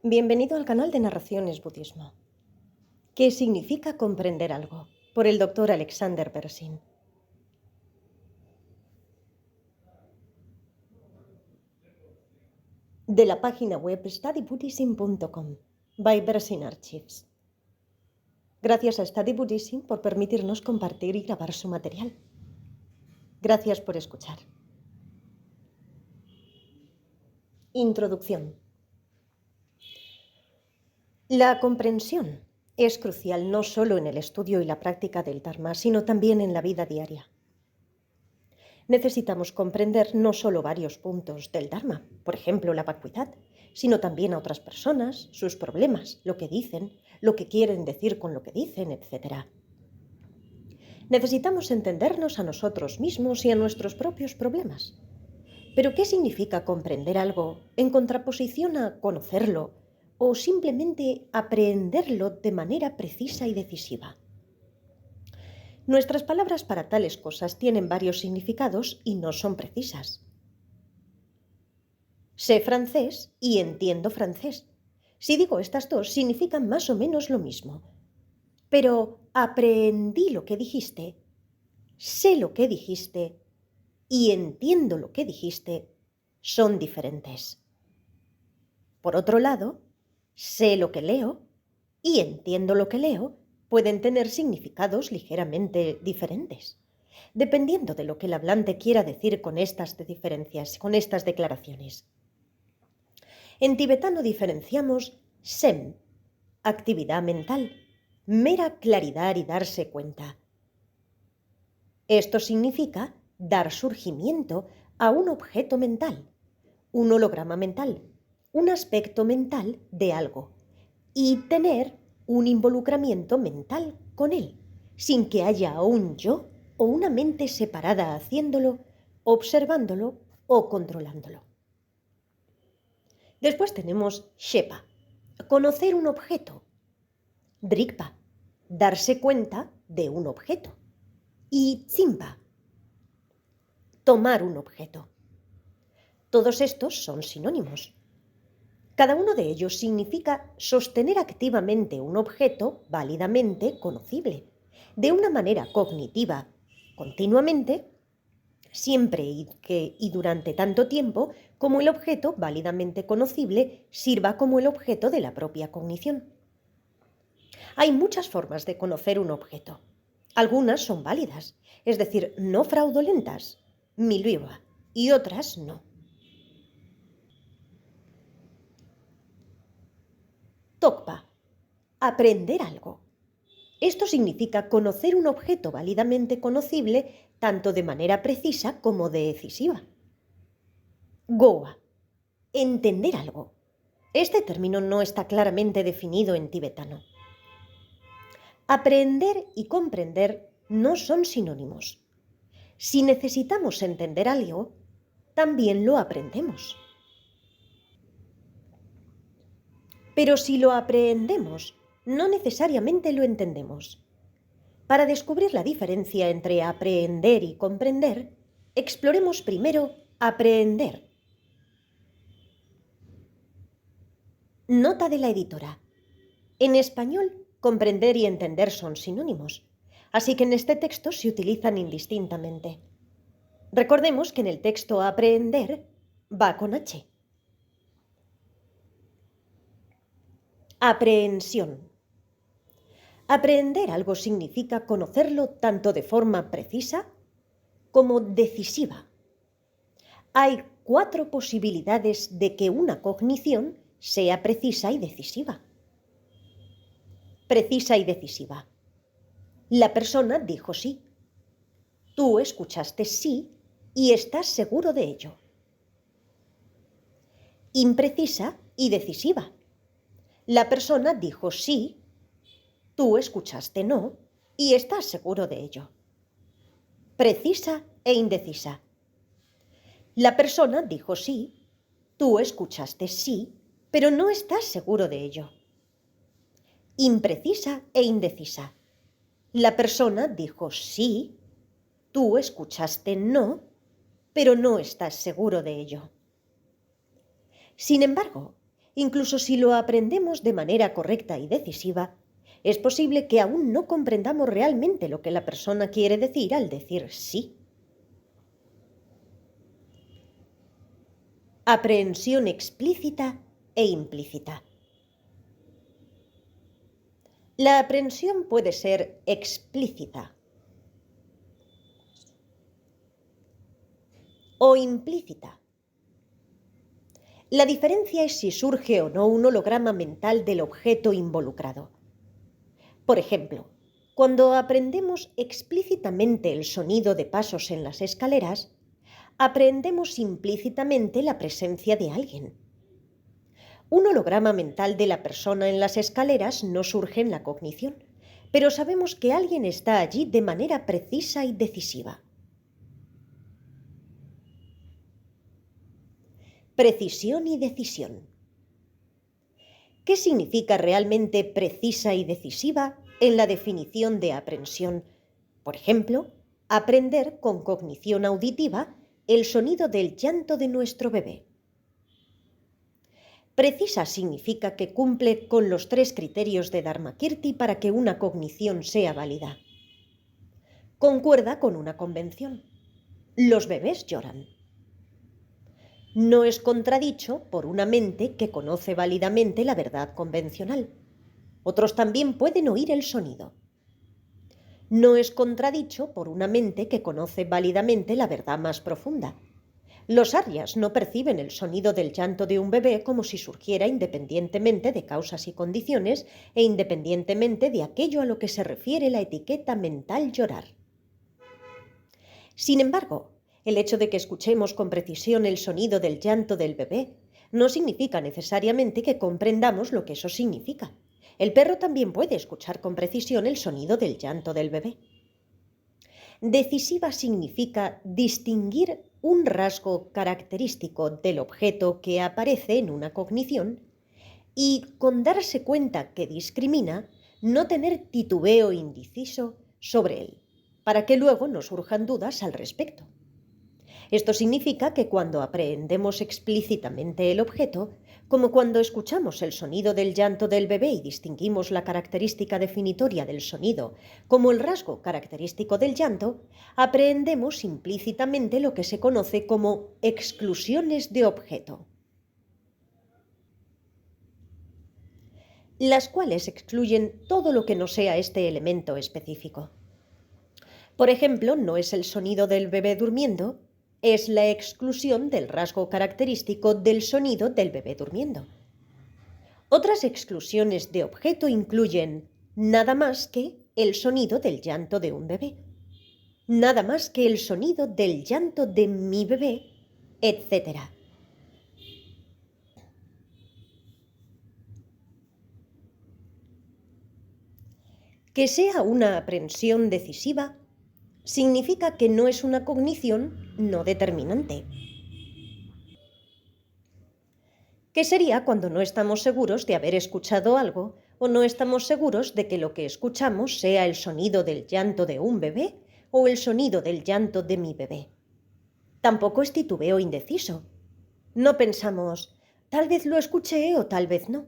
Bienvenido al canal de Narraciones Budismo. ¿Qué significa comprender algo? Por el Dr. Alexander Berzin. De la página web studybuddhism.com by Berzin Archives. Gracias a Study Buddhism por permitirnos compartir y grabar su material. Gracias por escuchar. Introducción. La comprensión es crucial no solo en el estudio y la práctica del Dharma, sino también en la vida diaria. Necesitamos comprender no solo varios puntos del Dharma, por ejemplo, la vacuidad, sino también a otras personas, sus problemas, lo que dicen, lo que quieren decir con lo que dicen, etc. Necesitamos entendernos a nosotros mismos y a nuestros propios problemas. Pero, ¿qué significa comprender algo en contraposición a conocerlo o simplemente aprehenderlo de manera precisa y decisiva? Nuestras palabras para tales cosas tienen varios significados y no son precisas. Sé francés y entiendo francés. Si digo estas dos, significan más o menos lo mismo. Pero aprehendí lo que dijiste, sé lo que dijiste y entiendo lo que dijiste son diferentes. Por otro lado, sé lo que leo y entiendo lo que leo pueden tener significados ligeramente diferentes, dependiendo de lo que el hablante quiera decir con estas diferencias, con estas declaraciones. En tibetano diferenciamos sem, actividad mental, mera claridad y darse cuenta. Esto significa dar surgimiento a un objeto mental, un holograma mental, un aspecto mental de algo, y tener un involucramiento mental con él, sin que haya un yo o una mente separada haciéndolo, observándolo o controlándolo. Después tenemos shepa, conocer un objeto, drikpa, darse cuenta de un objeto, y tsimpa, tomar un objeto. Todos estos son sinónimos. Cada uno de ellos significa sostener activamente un objeto válidamente conocible, de una manera cognitiva, continuamente, siempre y durante tanto tiempo como el objeto válidamente conocible sirva como el objeto de la propia cognición. Hay muchas formas de conocer un objeto. Algunas son válidas, es decir, no fraudulentas, miluiwa, y otras no. Tokpa, aprender algo. Esto significa conocer un objeto válidamente conocible tanto de manera precisa como decisiva. Goa, entender algo. Este término no está claramente definido en tibetano. Aprender y comprender no son sinónimos. Si necesitamos entender algo, también lo aprendemos. Pero si lo aprendemos, no necesariamente lo entendemos. Para descubrir la diferencia entre aprehender y comprender, exploremos primero aprehender. Nota de la editora. En español, comprender y entender son sinónimos, así que en este texto se utilizan indistintamente. Recordemos que en el texto aprehender va con H. Aprehensión. Aprehender algo significa conocerlo tanto de forma precisa como decisiva. Hay 4 posibilidades de que una cognición sea precisa y decisiva. Precisa y decisiva. La persona dijo sí. Tú escuchaste sí y estás seguro de ello. Imprecisa y decisiva. La persona dijo sí, tú escuchaste no y estás seguro de ello. Precisa e indecisa. La persona dijo sí, tú escuchaste sí, pero no estás seguro de ello. Imprecisa e indecisa. La persona dijo sí, tú escuchaste no, pero no estás seguro de ello. Sin embargo, incluso si lo aprendemos de manera correcta y decisiva, es posible que aún no comprendamos realmente lo que la persona quiere decir al decir sí. Aprehensión explícita e implícita. La aprehensión puede ser explícita o implícita. La diferencia es si surge o no un holograma mental del objeto involucrado. Por ejemplo, cuando aprendemos explícitamente el sonido de pasos en las escaleras, aprendemos implícitamente la presencia de alguien. Un holograma mental de la persona en las escaleras no surge en la cognición, pero sabemos que alguien está allí de manera precisa y decisiva. Precisión y decisión. ¿Qué significa realmente precisa y decisiva en la definición de aprehensión? Por ejemplo, aprender con cognición auditiva el sonido del llanto de nuestro bebé. Precisa significa que cumple con los 3 criterios de Dharmakirti para que una cognición sea válida. Concuerda con una convención. Los bebés lloran. No es contradicho por una mente que conoce válidamente la verdad convencional. Otros también pueden oír el sonido. No es contradicho por una mente que conoce válidamente la verdad más profunda. Los aryas no perciben el sonido del llanto de un bebé como si surgiera independientemente de causas y condiciones e independientemente de aquello a lo que se refiere la etiqueta mental llorar. Sin embargo, el hecho de que escuchemos con precisión el sonido del llanto del bebé no significa necesariamente que comprendamos lo que eso significa. El perro también puede escuchar con precisión el sonido del llanto del bebé. Decisiva significa distinguir un rasgo característico del objeto que aparece en una cognición y, con darse cuenta que discrimina, no tener titubeo indeciso sobre él, para que luego no surjan dudas al respecto. Esto significa que cuando aprehendemos explícitamente el objeto, como cuando escuchamos el sonido del llanto del bebé y distinguimos la característica definitoria del sonido como el rasgo característico del llanto, aprehendemos implícitamente lo que se conoce como exclusiones de objeto, las cuales excluyen todo lo que no sea este elemento específico. Por ejemplo, no es el sonido del bebé durmiendo, es la exclusión del rasgo característico del sonido del bebé durmiendo. Otras exclusiones de objeto incluyen nada más que el sonido del llanto de un bebé, nada más que el sonido del llanto de mi bebé, etc. Que sea una aprehensión decisiva significa que no es una cognición no determinante. ¿Qué sería cuando no estamos seguros de haber escuchado algo o no estamos seguros de que lo que escuchamos sea el sonido del llanto de un bebé o el sonido del llanto de mi bebé? Tampoco es titubeo indeciso. No pensamos, tal vez lo escuché o tal vez no.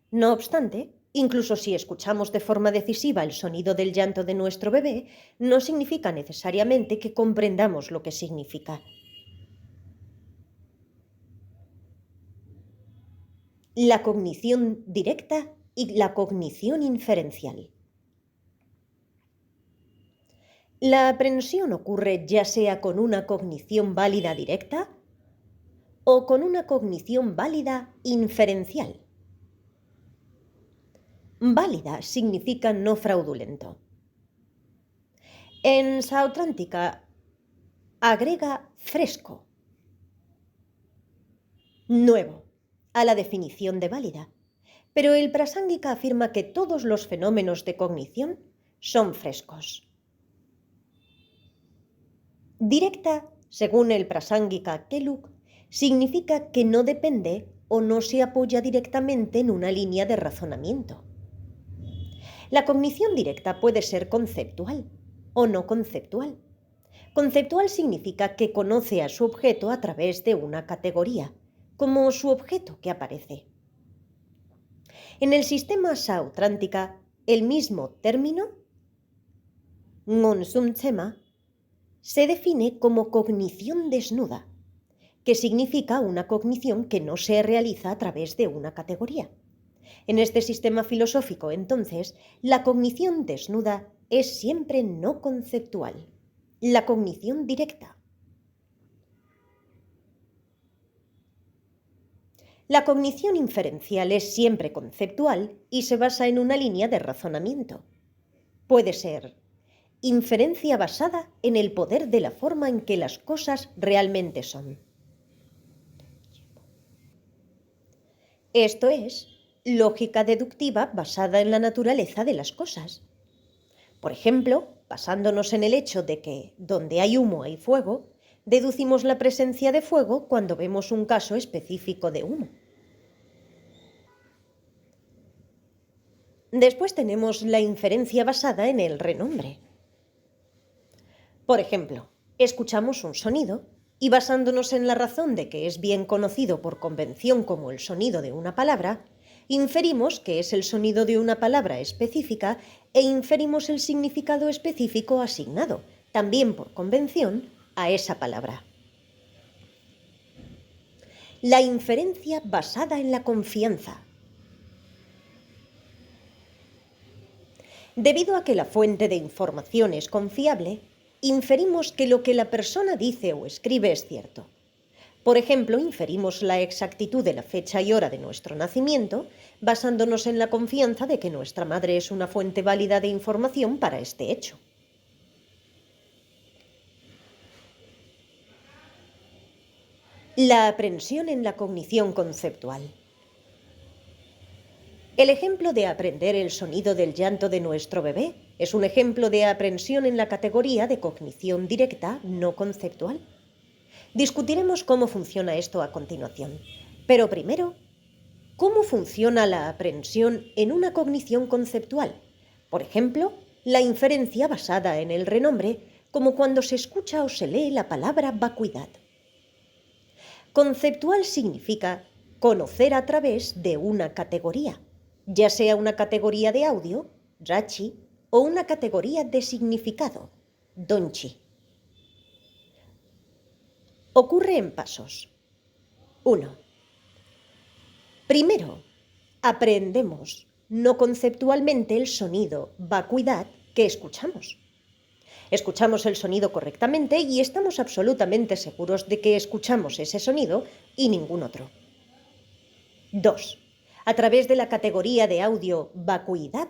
No obstante, incluso si escuchamos de forma decisiva el sonido del llanto de nuestro bebé, no significa necesariamente que comprendamos lo que significa. La cognición directa y la cognición inferencial. La aprehensión ocurre ya sea con una cognición válida directa o con una cognición válida inferencial. Válida significa no fraudulento. En Sautrantika agrega fresco, nuevo, a la definición de válida, pero el Prasángika afirma que todos los fenómenos de cognición son frescos. Directa, según el Prasángika Keluk, significa que no depende o no se apoya directamente en una línea de razonamiento. La cognición directa puede ser conceptual o no conceptual. Conceptual significa que conoce a su objeto a través de una categoría, como su objeto que aparece. En el sistema Sautrantika, el mismo término, ngonsumtsema, se define como cognición desnuda, que significa una cognición que no se realiza a través de una categoría. En este sistema filosófico, entonces, la cognición desnuda es siempre no conceptual, la cognición directa. La cognición inferencial es siempre conceptual y se basa en una línea de razonamiento. Puede ser inferencia basada en el poder de la forma en que las cosas realmente son. Esto es, lógica deductiva basada en la naturaleza de las cosas. Por ejemplo, basándonos en el hecho de que donde hay humo hay fuego, deducimos la presencia de fuego cuando vemos un caso específico de humo. Después tenemos la inferencia basada en el renombre. Por ejemplo, escuchamos un sonido y basándonos en la razón de que es bien conocido por convención como el sonido de una palabra, inferimos que es el sonido de una palabra específica e inferimos el significado específico asignado, también por convención, a esa palabra. La inferencia basada en la confianza. Debido a que la fuente de información es confiable, inferimos que lo que la persona dice o escribe es cierto. Por ejemplo, inferimos la exactitud de la fecha y hora de nuestro nacimiento, basándonos en la confianza de que nuestra madre es una fuente válida de información para este hecho. La aprensión en la cognición conceptual. El ejemplo de aprender el sonido del llanto de nuestro bebé es un ejemplo de aprensión en la categoría de cognición directa no conceptual. Discutiremos cómo funciona esto a continuación, pero primero, ¿cómo funciona la aprensión en una cognición conceptual? Por ejemplo, la inferencia basada en el renombre, como cuando se escucha o se lee la palabra vacuidad. Conceptual significa conocer a través de una categoría, ya sea una categoría de audio, rachi, o una categoría de significado, donchi. Ocurre en pasos. 1. Primero, aprendemos no conceptualmente el sonido vacuidad que escuchamos. Escuchamos el sonido correctamente y estamos absolutamente seguros de que escuchamos ese sonido y ningún otro. 2. A través de la categoría de audio vacuidad,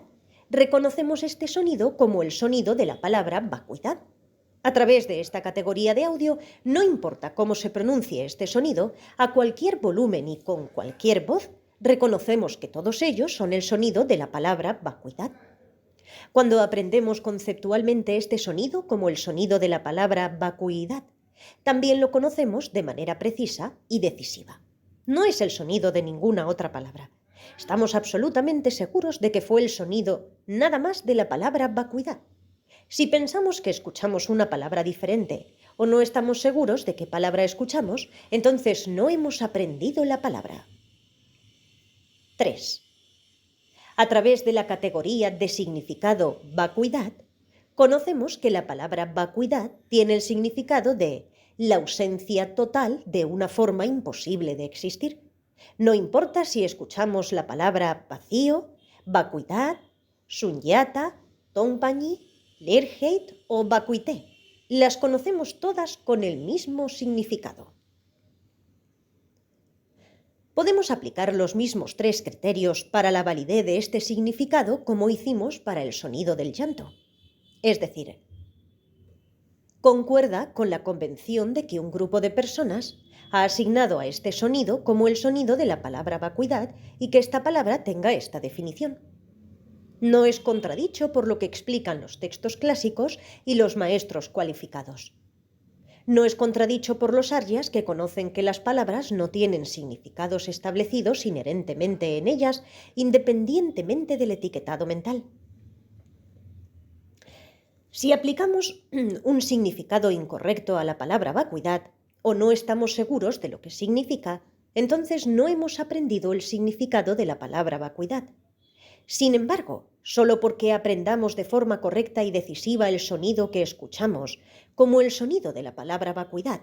reconocemos este sonido como el sonido de la palabra vacuidad. A través de esta categoría de audio, no importa cómo se pronuncie este sonido, a cualquier volumen y con cualquier voz, reconocemos que todos ellos son el sonido de la palabra vacuidad. Cuando aprendemos conceptualmente este sonido como el sonido de la palabra vacuidad, también lo conocemos de manera precisa y decisiva. No es el sonido de ninguna otra palabra. Estamos absolutamente seguros de que fue el sonido nada más de la palabra vacuidad. Si pensamos que escuchamos una palabra diferente o no estamos seguros de qué palabra escuchamos, entonces no hemos aprendido la palabra. 3. A través de la categoría de significado vacuidad, conocemos que la palabra vacuidad tiene el significado de la ausencia total de una forma imposible de existir. No importa si escuchamos la palabra vacío, vacuidad, sunyata, tonpañi, lirheit o vacuité. Las conocemos todas con el mismo significado. Podemos aplicar los mismos 3 criterios para la validez de este significado como hicimos para el sonido del llanto. Es decir, concuerda con la convención de que un grupo de personas ha asignado a este sonido como el sonido de la palabra vacuidad y que esta palabra tenga esta definición. No es contradicho por lo que explican los textos clásicos y los maestros cualificados. No es contradicho por los aryas que conocen que las palabras no tienen significados establecidos inherentemente en ellas, independientemente del etiquetado mental. Si aplicamos un significado incorrecto a la palabra vacuidad o no estamos seguros de lo que significa, entonces no hemos aprendido el significado de la palabra vacuidad. Sin embargo, solo porque aprendamos de forma correcta y decisiva el sonido que escuchamos, como el sonido de la palabra vacuidad,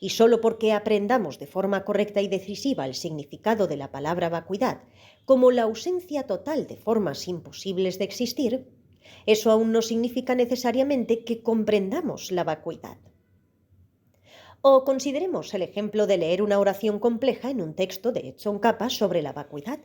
y solo porque aprendamos de forma correcta y decisiva el significado de la palabra vacuidad, como la ausencia total de formas imposibles de existir, eso aún no significa necesariamente que comprendamos la vacuidad. O consideremos el ejemplo de leer una oración compleja en un texto de Edson Capa sobre la vacuidad.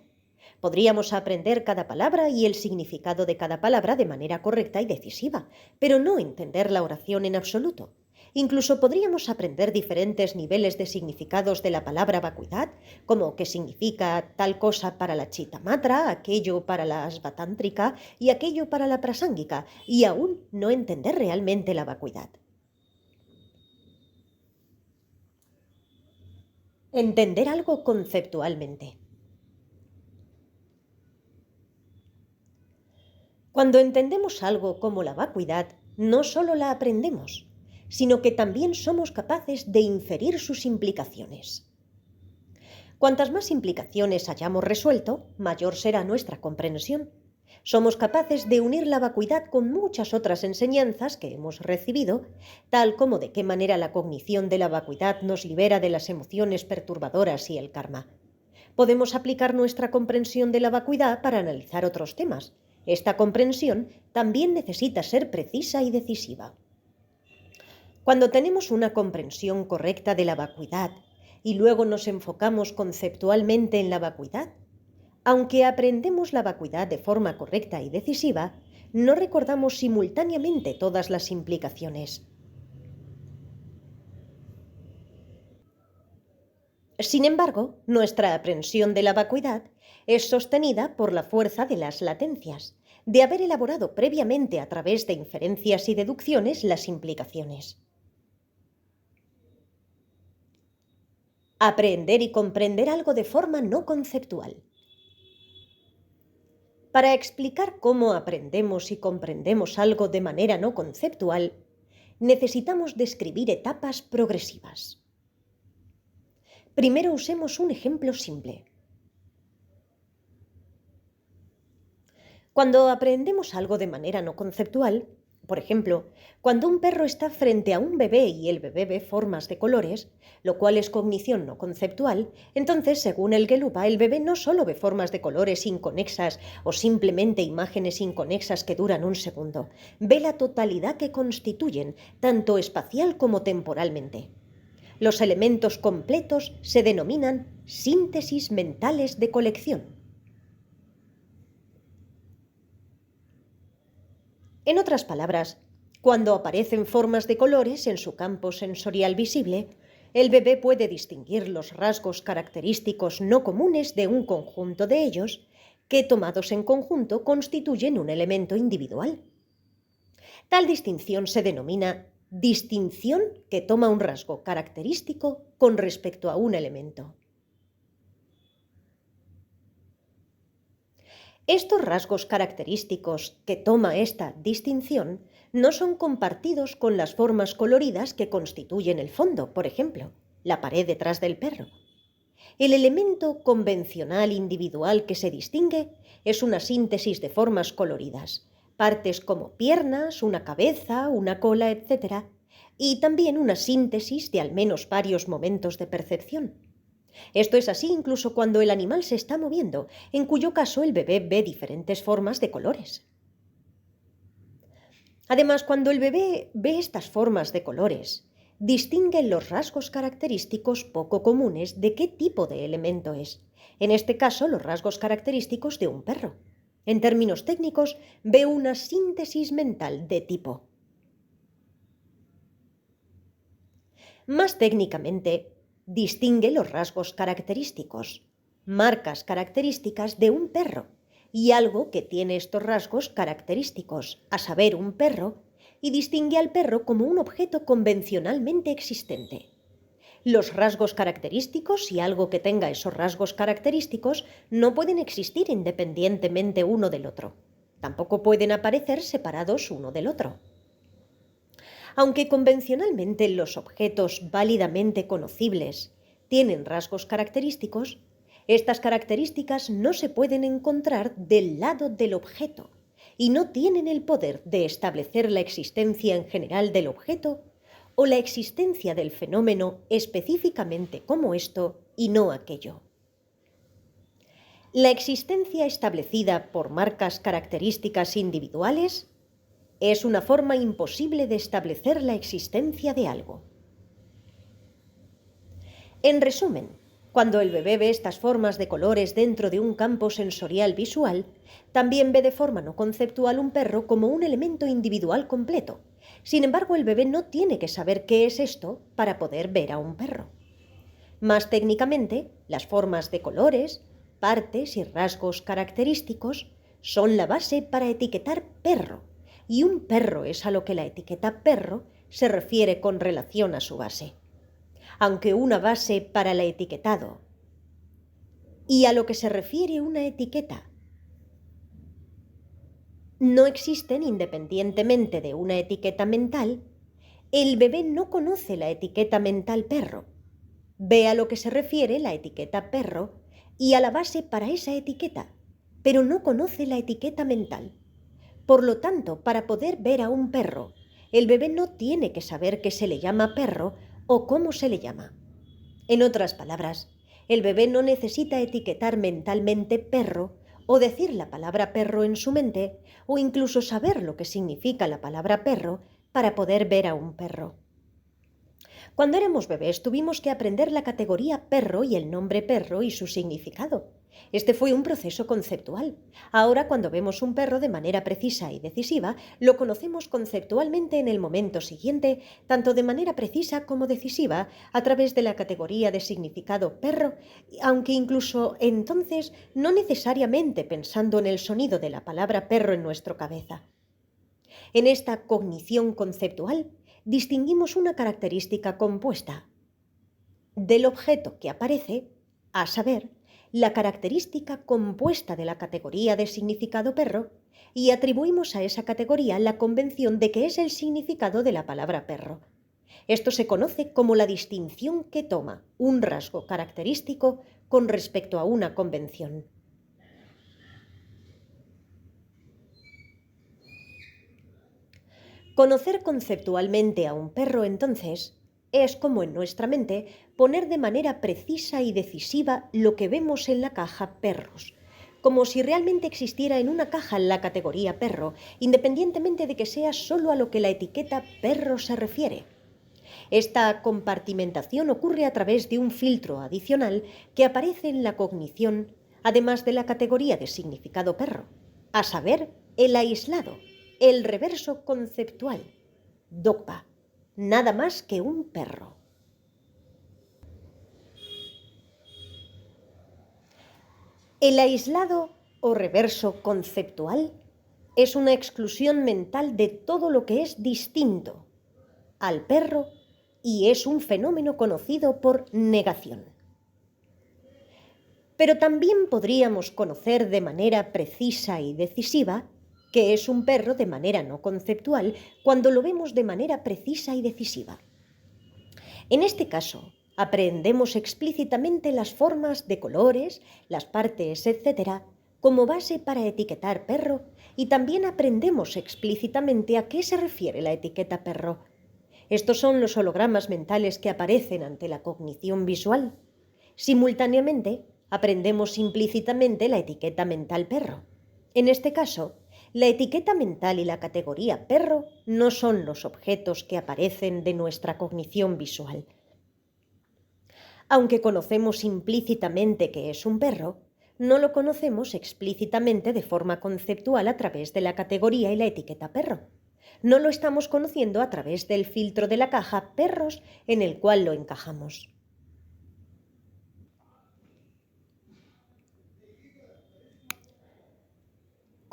Podríamos aprender cada palabra y el significado de cada palabra de manera correcta y decisiva, pero no entender la oración en absoluto. Incluso podríamos aprender diferentes niveles de significados de la palabra vacuidad, como qué significa tal cosa para la Chitta Matra, aquello para la Svatántrika y aquello para la Prasángica, y aún no entender realmente la vacuidad. Entender algo conceptualmente. Cuando entendemos algo como la vacuidad, no solo la aprendemos, sino que también somos capaces de inferir sus implicaciones. Cuantas más implicaciones hayamos resuelto, mayor será nuestra comprensión. Somos capaces de unir la vacuidad con muchas otras enseñanzas que hemos recibido, tal como de qué manera la cognición de la vacuidad nos libera de las emociones perturbadoras y el karma. Podemos aplicar nuestra comprensión de la vacuidad para analizar otros temas. Esta comprensión también necesita ser precisa y decisiva. Cuando tenemos una comprensión correcta de la vacuidad y luego nos enfocamos conceptualmente en la vacuidad, aunque aprendemos la vacuidad de forma correcta y decisiva, no recordamos simultáneamente todas las implicaciones. Sin embargo, nuestra aprensión de la vacuidad es sostenida por la fuerza de las latencias, de haber elaborado previamente a través de inferencias y deducciones las implicaciones. Aprender y comprender algo de forma no conceptual. Para explicar cómo aprendemos y comprendemos algo de manera no conceptual, necesitamos describir etapas progresivas. Primero usemos un ejemplo simple. Cuando aprendemos algo de manera no conceptual, por ejemplo, cuando un perro está frente a un bebé y el bebé ve formas de colores, lo cual es cognición no conceptual, entonces, según el Gelupa, el bebé no solo ve formas de colores inconexas o simplemente imágenes inconexas que duran un segundo, ve la totalidad que constituyen, tanto espacial como temporalmente. Los elementos completos se denominan síntesis mentales de colección. En otras palabras, cuando aparecen formas de colores en su campo sensorial visible, el bebé puede distinguir los rasgos característicos no comunes de un conjunto de ellos, que tomados en conjunto constituyen un elemento individual. Tal distinción se denomina distinción que toma un rasgo característico con respecto a un elemento. Estos rasgos característicos que toma esta distinción no son compartidos con las formas coloridas que constituyen el fondo, por ejemplo, la pared detrás del perro. El elemento convencional individual que se distingue es una síntesis de formas coloridas, partes como piernas, una cabeza, una cola, etc., y también una síntesis de al menos varios momentos de percepción. Esto es así incluso cuando el animal se está moviendo, en cuyo caso el bebé ve diferentes formas de colores. Además, cuando el bebé ve estas formas de colores, distingue los rasgos característicos poco comunes de qué tipo de elemento es. En este caso, los rasgos característicos de un perro. En términos técnicos, ve una síntesis mental de tipo. Más técnicamente, distingue los rasgos característicos, marcas características de un perro y algo que tiene estos rasgos característicos, a saber, un perro, y distingue al perro como un objeto convencionalmente existente. Los rasgos característicos y algo que tenga esos rasgos característicos no pueden existir independientemente uno del otro. Tampoco pueden aparecer separados uno del otro. Aunque convencionalmente los objetos válidamente conocibles tienen rasgos característicos, estas características no se pueden encontrar del lado del objeto y no tienen el poder de establecer la existencia en general del objeto o la existencia del fenómeno específicamente como esto y no aquello. La existencia establecida por marcas características individuales es una forma imposible de establecer la existencia de algo. En resumen, cuando el bebé ve estas formas de colores dentro de un campo sensorial visual, también ve de forma no conceptual un perro como un elemento individual completo. Sin embargo, el bebé no tiene que saber qué es esto para poder ver a un perro. Más técnicamente, las formas de colores, partes y rasgos característicos son la base para etiquetar perro, y un perro es a lo que la etiqueta perro se refiere con relación a su base. Aunque una base para el etiquetado y a lo que se refiere una etiqueta no existen independientemente de una etiqueta mental, el bebé no conoce la etiqueta mental perro, ve a lo que se refiere la etiqueta perro y a la base para esa etiqueta, pero no conoce la etiqueta mental. Por lo tanto, para poder ver a un perro, el bebé no tiene que saber que se le llama perro o cómo se le llama. En otras palabras, el bebé no necesita etiquetar mentalmente perro o decir la palabra perro en su mente o incluso saber lo que significa la palabra perro para poder ver a un perro. Cuando éramos bebés tuvimos que aprender la categoría perro y el nombre perro y su significado. Este fue un proceso conceptual. Ahora, cuando vemos un perro de manera precisa y decisiva, lo conocemos conceptualmente en el momento siguiente, tanto de manera precisa como decisiva, a través de la categoría de significado perro, aunque incluso entonces no necesariamente pensando en el sonido de la palabra perro en nuestra cabeza. En esta cognición conceptual, distinguimos una característica compuesta del objeto que aparece, a saber, la característica compuesta de la categoría de significado perro, y atribuimos a esa categoría la convención de que es el significado de la palabra perro. Esto se conoce como la distinción que toma un rasgo característico con respecto a una convención. Conocer conceptualmente a un perro, entonces, es como en nuestra mente poner de manera precisa y decisiva lo que vemos en la caja perros, como si realmente existiera en una caja la categoría perro, independientemente de que sea solo a lo que la etiqueta perro se refiere. Esta compartimentación ocurre a través de un filtro adicional que aparece en la cognición, además de la categoría de significado perro, a saber, el aislado, el reverso conceptual, DOCPA, nada más que un perro. El aislado o reverso conceptual es una exclusión mental de todo lo que es distinto al perro y es un fenómeno conocido por negación. Pero también podríamos conocer de manera precisa y decisiva que es un perro de manera no conceptual cuando lo vemos de manera precisa y decisiva. En este caso, aprendemos explícitamente las formas de colores, las partes, etc., como base para etiquetar perro, y también aprendemos explícitamente a qué se refiere la etiqueta perro. Estos son los hologramas mentales que aparecen ante la cognición visual. Simultáneamente, aprendemos implícitamente la etiqueta mental perro. En este caso, la etiqueta mental y la categoría perro no son los objetos que aparecen de nuestra cognición visual. Aunque conocemos implícitamente que es un perro, no lo conocemos explícitamente de forma conceptual a través de la categoría y la etiqueta perro. No lo estamos conociendo a través del filtro de la caja perros en el cual lo encajamos.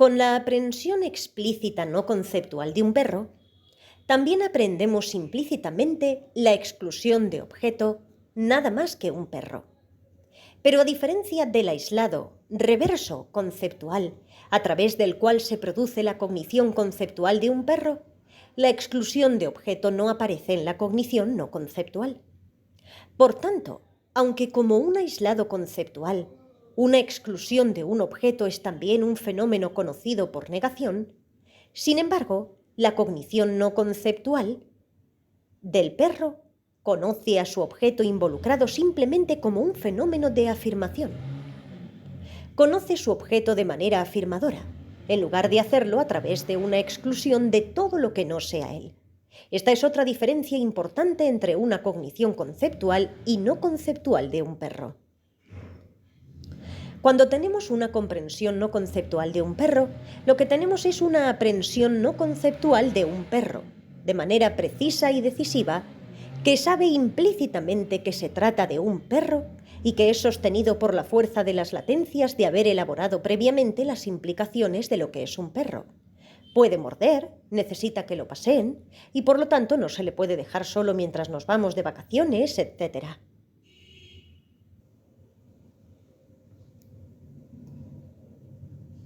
Con la aprehensión explícita no conceptual de un perro, también aprendemos implícitamente la exclusión de objeto nada más que un perro. Pero a diferencia del aislado reverso conceptual, a través del cual se produce la cognición conceptual de un perro, la exclusión de objeto no aparece en la cognición no conceptual. Por tanto, Aunque como un aislado conceptual, una exclusión de un objeto es también un fenómeno conocido por negación, sin embargo, la cognición no conceptual del perro conoce a su objeto involucrado simplemente como un fenómeno de afirmación. Conoce su objeto de manera afirmadora, en lugar de hacerlo a través de una exclusión de todo lo que no sea él. Esta es otra diferencia importante entre una cognición conceptual y no conceptual de un perro. Cuando tenemos una comprensión no conceptual de un perro, lo que tenemos es una aprehensión no conceptual de un perro, de manera precisa y decisiva, que sabe implícitamente que se trata de un perro y que es sostenido por la fuerza de las latencias de haber elaborado previamente las implicaciones de lo que es un perro. Puede morder, necesita que lo paseen y por lo tanto no se le puede dejar solo mientras nos vamos de vacaciones, etc.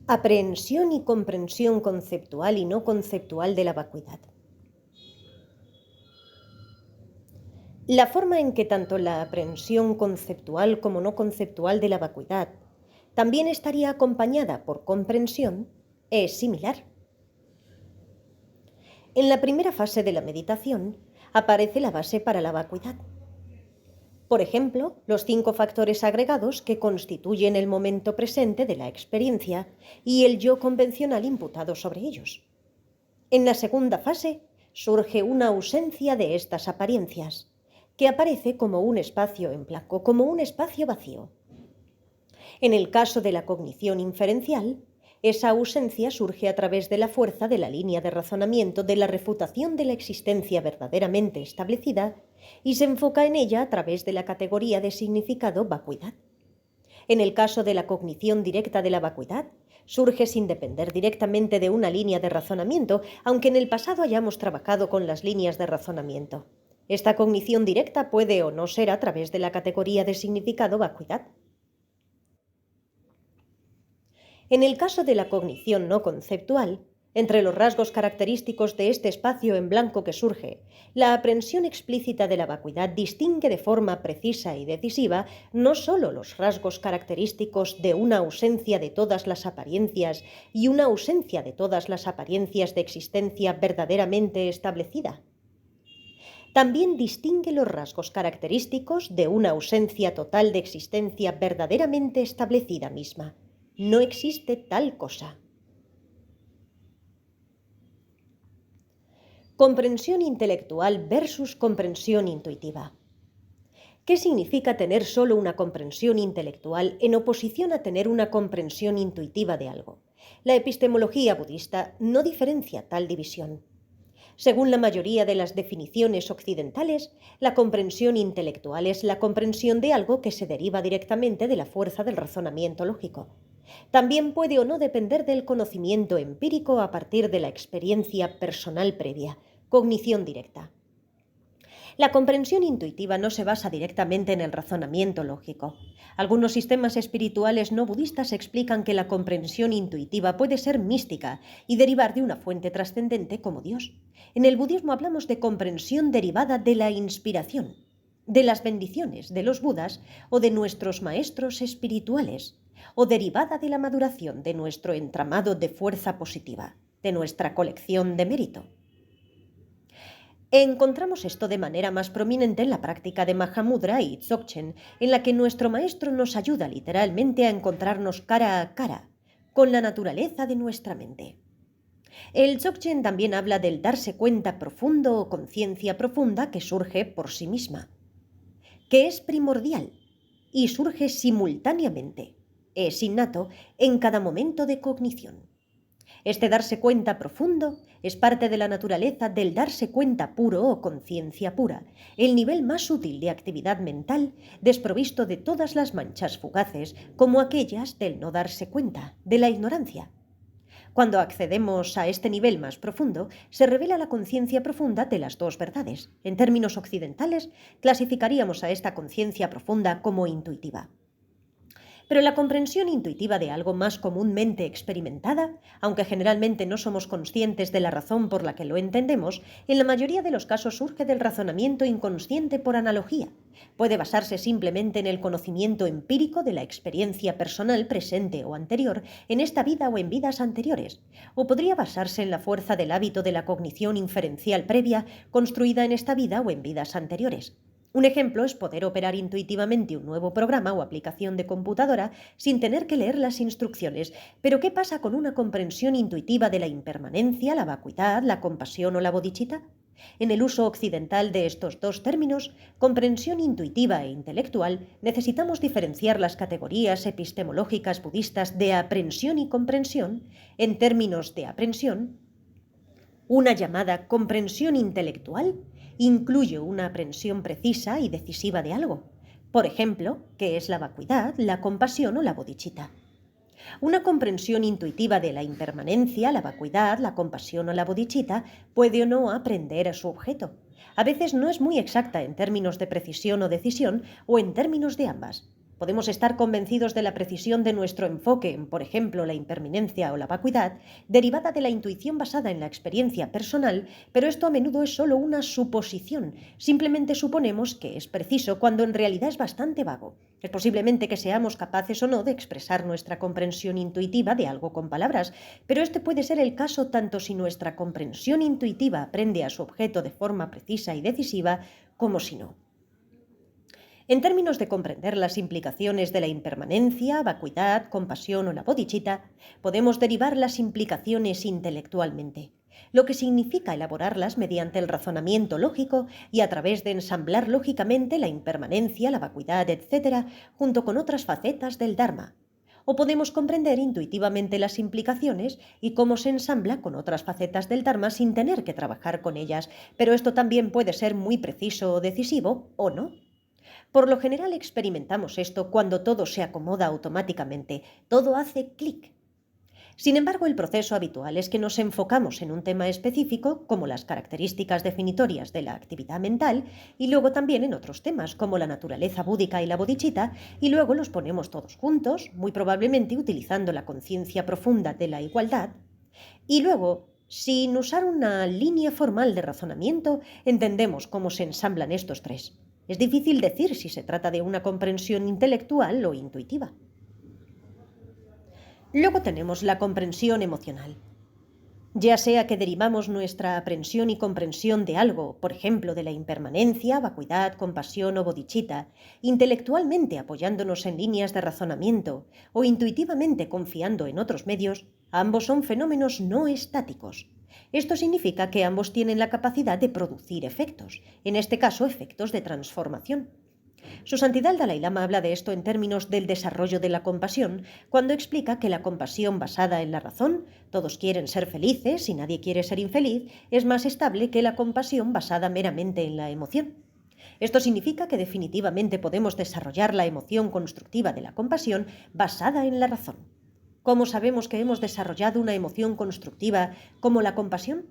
Aprehensión y comprensión conceptual y no conceptual de la vacuidad. La forma en que tanto la aprehensión conceptual como no conceptual de la vacuidad también estaría acompañada por comprensión es similar. En la primera fase de la meditación aparece la base para la vacuidad. Por ejemplo, los 5 factores agregados que constituyen el momento presente de la experiencia y el yo convencional imputado sobre ellos. En la segunda fase surge una ausencia de estas apariencias, que aparece como un espacio en blanco, como un espacio vacío. En el caso de la cognición inferencial, esa ausencia surge a través de la fuerza de la línea de razonamiento de la refutación de la existencia verdaderamente establecida y se enfoca en ella a través de la categoría de significado vacuidad. En el caso de la cognición directa de la vacuidad, surge sin depender directamente de una línea de razonamiento, aunque en el pasado hayamos trabajado con las líneas de razonamiento. Esta cognición directa puede o no ser a través de la categoría de significado vacuidad. En el caso de la cognición no conceptual, entre los rasgos característicos de este espacio en blanco que surge, la aprehensión explícita de la vacuidad distingue de forma precisa y decisiva no sólo los rasgos característicos de una ausencia de todas las apariencias y una ausencia de todas las apariencias de existencia verdaderamente establecida. También distingue los rasgos característicos de una ausencia total de existencia verdaderamente establecida misma. No existe tal cosa. Comprensión intelectual versus comprensión intuitiva. ¿Qué significa tener solo una comprensión intelectual en oposición a tener una comprensión intuitiva de algo? La epistemología budista no diferencia tal división. Según la mayoría de las definiciones occidentales, la comprensión intelectual es la comprensión de algo que se deriva directamente de la fuerza del razonamiento lógico. También puede o no depender del conocimiento empírico a partir de la experiencia personal previa, cognición directa. La comprensión intuitiva no se basa directamente en el razonamiento lógico. Algunos sistemas espirituales no budistas explican que la comprensión intuitiva puede ser mística y derivar de una fuente trascendente como Dios. En el budismo hablamos de comprensión derivada de la inspiración, de las bendiciones de los budas o de nuestros maestros espirituales, o derivada de la maduración de nuestro entramado de fuerza positiva, de nuestra colección de mérito. Encontramos esto de manera más prominente en la práctica de Mahamudra y Dzogchen, en la que nuestro maestro nos ayuda literalmente a encontrarnos cara a cara con la naturaleza de nuestra mente. El Dzogchen también habla del darse cuenta profundo o conciencia profunda que surge por sí misma, que es primordial y surge simultáneamente. Es innato en cada momento de cognición. Este darse cuenta profundo es parte de la naturaleza del darse cuenta puro o conciencia pura, el nivel más sutil de actividad mental, desprovisto de todas las manchas fugaces, como aquellas del no darse cuenta, de la ignorancia. Cuando accedemos a este nivel más profundo, se revela la conciencia profunda de las dos verdades. En términos occidentales, clasificaríamos a esta conciencia profunda como intuitiva. Pero la comprensión intuitiva de algo más comúnmente experimentada, aunque generalmente no somos conscientes de la razón por la que lo entendemos, en la mayoría de los casos surge del razonamiento inconsciente por analogía. Puede basarse simplemente en el conocimiento empírico de la experiencia personal presente o anterior en esta vida o en vidas anteriores, o podría basarse en la fuerza del hábito de la cognición inferencial previa construida en esta vida o en vidas anteriores. Un ejemplo es poder operar intuitivamente un nuevo programa o aplicación de computadora sin tener que leer las instrucciones. Pero ¿qué pasa con una comprensión intuitiva de la impermanencia, la vacuidad, la compasión o la bodhicitta? En el uso occidental de estos dos términos, comprensión intuitiva e intelectual, necesitamos diferenciar las categorías epistemológicas budistas de aprensión y comprensión. En términos de aprensión, una llamada comprensión intelectual incluye una aprehensión precisa y decisiva de algo. Por ejemplo, ¿qué es la vacuidad, la compasión o la bodhicitta? Una comprensión intuitiva de la impermanencia, la vacuidad, la compasión o la bodhicitta puede o no aprender a su objeto. A veces no es muy exacta en términos de precisión o decisión o en términos de ambas. Podemos estar convencidos de la precisión de nuestro enfoque en, por ejemplo, la impermanencia o la vacuidad, derivada de la intuición basada en la experiencia personal, pero esto a menudo es solo una suposición. Simplemente suponemos que es preciso cuando en realidad es bastante vago. Es posiblemente que seamos capaces o no de expresar nuestra comprensión intuitiva de algo con palabras, pero este puede ser el caso tanto si nuestra comprensión intuitiva aprende a su objeto de forma precisa y decisiva, como si no. En términos de comprender las implicaciones de la impermanencia, vacuidad, compasión o la bodhicitta, podemos derivar las implicaciones intelectualmente, lo que significa elaborarlas mediante el razonamiento lógico y a través de ensamblar lógicamente la impermanencia, la vacuidad, etc., junto con otras facetas del Dharma. O podemos comprender intuitivamente las implicaciones y cómo se ensambla con otras facetas del Dharma sin tener que trabajar con ellas, pero esto también puede ser muy preciso o decisivo, o no. Por lo general experimentamos esto cuando todo se acomoda automáticamente, todo hace clic. Sin embargo, el proceso habitual es que nos enfocamos en un tema específico, como las características definitorias de la actividad mental, y luego también en otros temas, como la naturaleza búdica y la bodhicitta, y luego los ponemos todos juntos, muy probablemente utilizando la conciencia profunda de la igualdad, y luego, sin usar una línea formal de razonamiento, entendemos cómo se ensamblan estos tres. Es difícil decir si se trata de una comprensión intelectual o intuitiva. Luego tenemos la comprensión emocional. Ya sea que derivamos nuestra aprensión y comprensión de algo, por ejemplo, de la impermanencia, vacuidad, compasión o bodhicitta, intelectualmente apoyándonos en líneas de razonamiento o intuitivamente confiando en otros medios, ambos son fenómenos no estáticos. Esto significa que ambos tienen la capacidad de producir efectos, en este caso efectos de transformación. Su Santidad el Dalai Lama habla de esto en términos del desarrollo de la compasión, cuando explica que la compasión basada en la razón, todos quieren ser felices y nadie quiere ser infeliz, es más estable que la compasión basada meramente en la emoción. Esto significa que definitivamente podemos desarrollar la emoción constructiva de la compasión basada en la razón. ¿Cómo sabemos que hemos desarrollado una emoción constructiva como la compasión?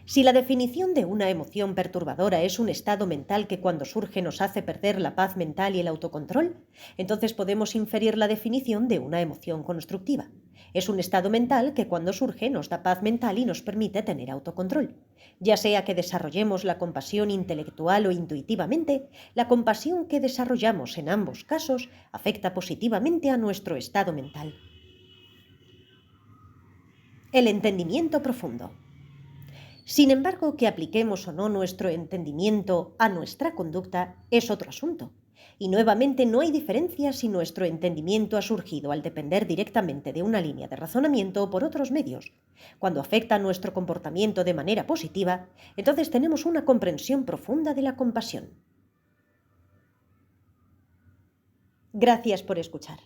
Si la definición de una emoción perturbadora es un estado mental que cuando surge nos hace perder la paz mental y el autocontrol, entonces podemos inferir la definición de una emoción constructiva. Es un estado mental que cuando surge nos da paz mental y nos permite tener autocontrol. Ya sea que desarrollemos la compasión intelectual o intuitivamente, la compasión que desarrollamos en ambos casos afecta positivamente a nuestro estado mental. El entendimiento profundo. Sin embargo, que apliquemos o no nuestro entendimiento a nuestra conducta es otro asunto. Y nuevamente no hay diferencia si nuestro entendimiento ha surgido al depender directamente de una línea de razonamiento o por otros medios. Cuando afecta nuestro comportamiento de manera positiva, entonces tenemos una comprensión profunda de la compasión. Gracias por escuchar.